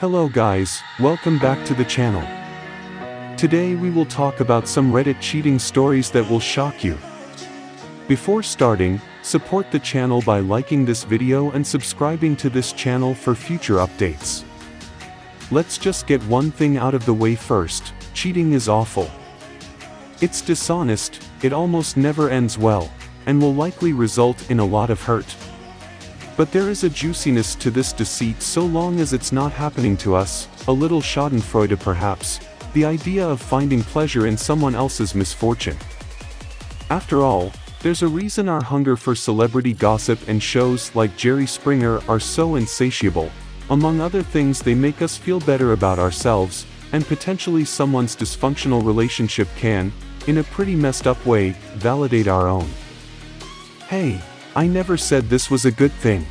Hello guys, welcome back to the channel. Today we will talk about some Reddit cheating stories that will shock you. Before starting, support the channel by liking this video and subscribing to this channel for future updates. Let's just get one thing out of the way first. Cheating is awful. It's dishonest, it almost never ends well, and will likely result in a lot of hurt. But there is a juiciness to this deceit so long as it's not happening to us, a little Schadenfreude perhaps, the idea of finding pleasure in someone else's misfortune. After all, there's a reason our hunger for celebrity gossip and shows like Jerry Springer are so insatiable. Among other things, they make us feel better about ourselves, and potentially someone's dysfunctional relationship can, in a pretty messed up way, validate our own. Hey, I never said this was a good thing.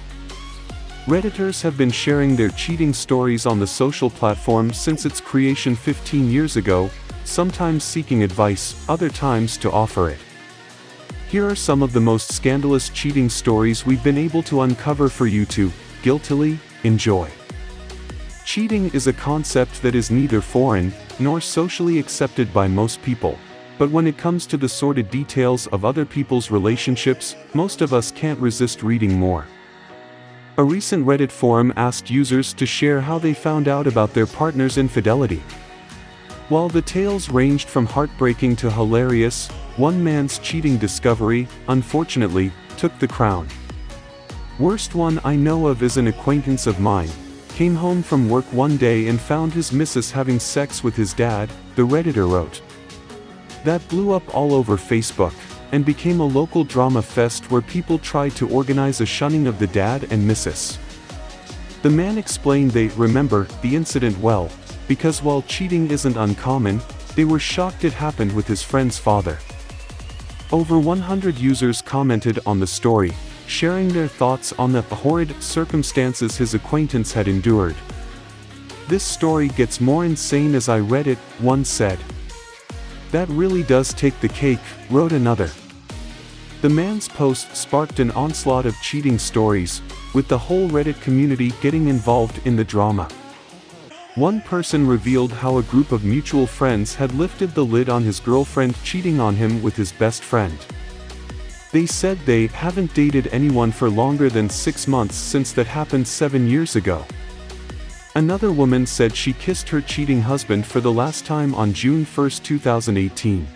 Redditors have been sharing their cheating stories on the social platform since its creation 15 years ago, sometimes seeking advice, other times to offer it. Here are some of the most scandalous cheating stories we've been able to uncover for you to, guiltily, enjoy. Cheating is a concept that is neither foreign, nor socially accepted by most people. But when it comes to the sordid details of other people's relationships, most of us can't resist reading more. A recent Reddit forum asked users to share how they found out about their partner's infidelity. While the tales ranged from heartbreaking to hilarious, one man's cheating discovery, unfortunately, took the crown. Worst one I know of is an acquaintance of mine. Came home from work one day and found his missus having sex with his dad, the Redditor wrote. That blew up all over Facebook, and became a local drama fest where people tried to organize a shunning of the dad and missus. The man explained they remember the incident well, because while cheating isn't uncommon, they were shocked it happened with his friend's father. Over 100 users commented on the story, sharing their thoughts on the horrid circumstances his acquaintance had endured. This story gets more insane as I read it, one said. That really does take the cake, wrote another. The man's post sparked an onslaught of cheating stories, with the whole Reddit community getting involved in the drama. One person revealed how a group of mutual friends had lifted the lid on his girlfriend cheating on him with his best friend. They said they haven't dated anyone for longer than 6 months since that happened 7 years ago. Another woman said she kissed her cheating husband for the last time on June 1, 2018.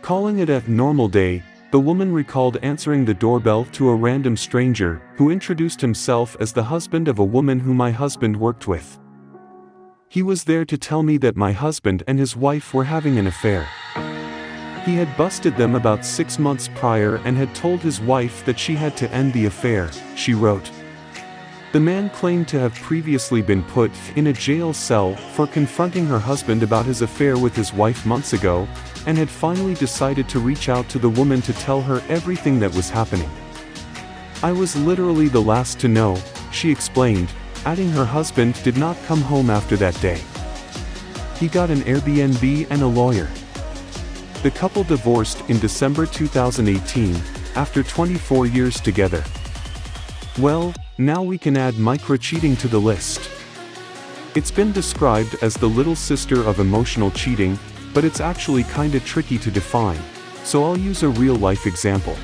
Calling it a normal day, the woman recalled answering the doorbell to a random stranger, who introduced himself as the husband of a woman whom my husband worked with. He was there to tell me that my husband and his wife were having an affair. He had busted them about 6 months prior and had told his wife that she had to end the affair, she wrote. The man claimed to have previously been put in a jail cell for confronting her husband about his affair with his wife months ago, and had finally decided to reach out to the woman to tell her everything that was happening. I was literally the last to know, she explained, adding her husband did not come home after that day. He got an Airbnb and a lawyer. The couple divorced in December 2018, after 24 years together. Well, now we can add micro-cheating to the list. It's been described as the little sister of emotional cheating, but it's actually kinda tricky to define, so I'll use a real-life example.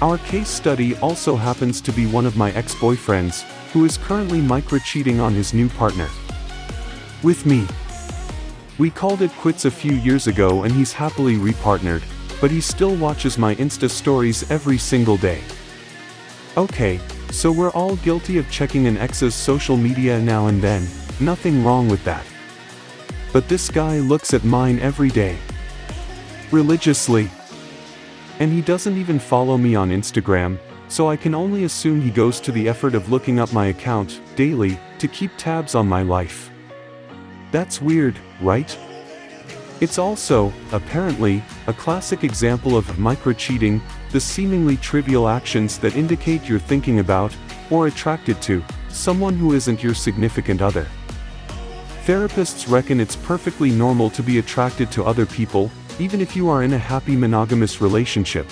Our case study also happens to be one of my ex-boyfriends, who is currently micro-cheating on his new partner. With me. We called it quits a few years ago and he's happily repartnered, but he still watches my Insta stories every single day. Okay, so we're all guilty of checking an ex's social media now and then, nothing wrong with that. But this guy looks at mine every day. Religiously. And he doesn't even follow me on Instagram, so I can only assume he goes to the effort of looking up my account, daily, to keep tabs on my life. That's weird, right? It's also, apparently, a classic example of micro-cheating, the seemingly trivial actions that indicate you're thinking about, or attracted to, someone who isn't your significant other. Therapists reckon it's perfectly normal to be attracted to other people, even if you are in a happy monogamous relationship.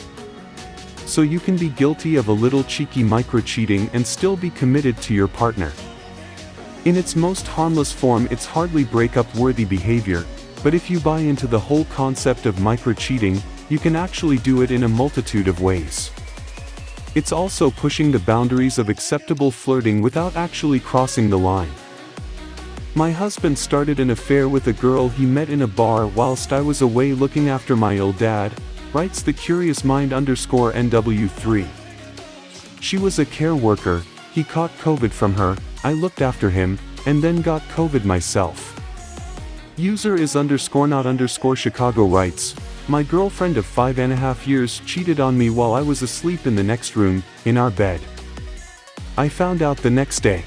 So you can be guilty of a little cheeky micro-cheating and still be committed to your partner. In its most harmless form, it's hardly breakup-worthy behavior, but if you buy into the whole concept of micro-cheating, you can actually do it in a multitude of ways. It's also pushing the boundaries of acceptable flirting without actually crossing the line. My husband started an affair with a girl he met in a bar whilst I was away looking after my ill dad, writes the Curious Mind _NW3. She was a care worker, he caught COVID from her, I looked after him, and then got COVID myself. User is _not_ Chicago writes, my girlfriend of 5.5 years cheated on me while I was asleep in the next room, in our bed. I found out the next day.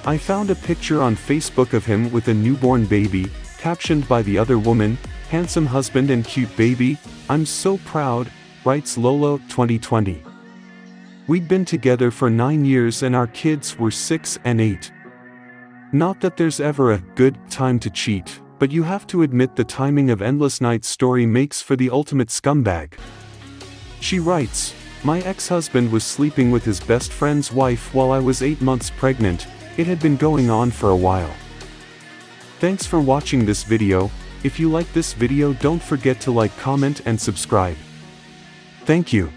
I found a picture on Facebook of him with a newborn baby, captioned by the other woman, handsome husband and cute baby, I'm so proud, writes Lolo 2020. We'd been together for 9 years and our kids were 6 and 8. Not that there's ever a good time to cheat, but you have to admit the timing of Endless Night's story makes for the ultimate scumbag. She writes, my ex-husband was sleeping with his best friend's wife while I was 8 months pregnant, it had been going on for a while. Thanks for watching this video. If you like this video, don't forget to like, comment and subscribe. Thank you.